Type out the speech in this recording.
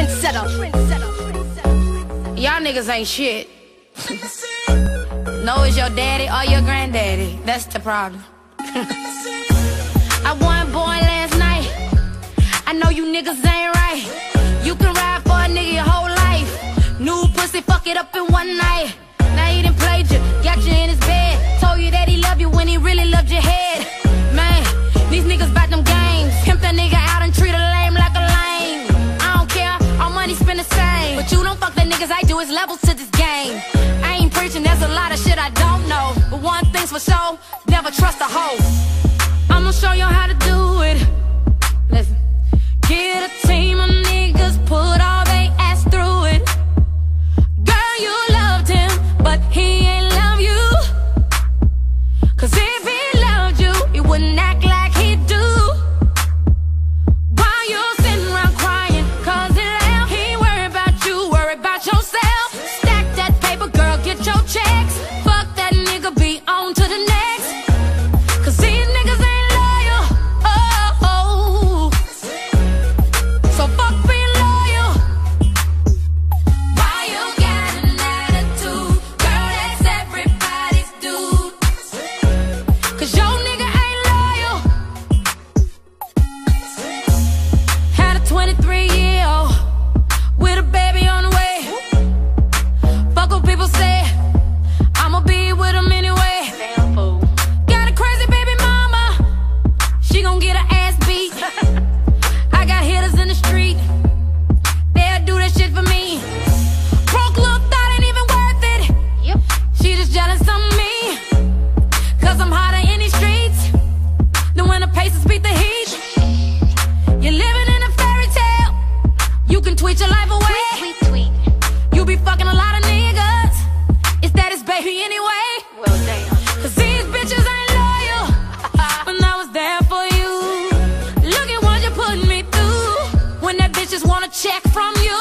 trendsetter. Y'all niggas ain't shit. No, it's your daddy or your granddaddy. That's the problem. I won born last night. I know you niggas ain't right. You can ride for a nigga your whole life. New pussy, fuck it up in one night. Now he done played you, got you in his bed. Told you that he loved you when he really loved your head. Man, these niggas bout them games. Pimp that nigga out and treat a lame like a lame. I don't care, all money spend the same. But you don't fuck the niggas, I do, it's levels to this game. I ain't preaching, there's a lot of shit I don't know. But one thing's for sure, never trust a hoe. I'ma show you how to do it. Listen, get a team of niggas, put all they ass through it. Girl, you loved him, but he ain't love you. Cause if he loved you, he wouldn't act like he do. While you sitting around crying, cause he left, he ain't worry about you, worry about yourself. Stack that paper, girl, get your checks. Fuck that nigga, be on to the next. Cause these niggas ain't loyal, oh. So fuck being loyal. Why you got an attitude? Girl, that's everybody's dude. Cause your nigga ain't loyal. Had a 23-year-old with a baby on the way. Fuck what people say, I'ma be with him anyway. Got a crazy baby mama, she gon' get her ass beat. I got hitters in the street, they'll do that shit for me. Broke little thought ain't even worth it. Yep. She just jealous of me, cause I'm hotter in these streets than when the Pacers beat the Heat. You're living in a fairy tale, you can tweet your life away. Tweet. You be fucking a lot of niggas, is that his baby anyway? Well, damn. Cause these bitches ain't loyal, when I was there for you. Look at what you put me through, when that bitch just want a check from you.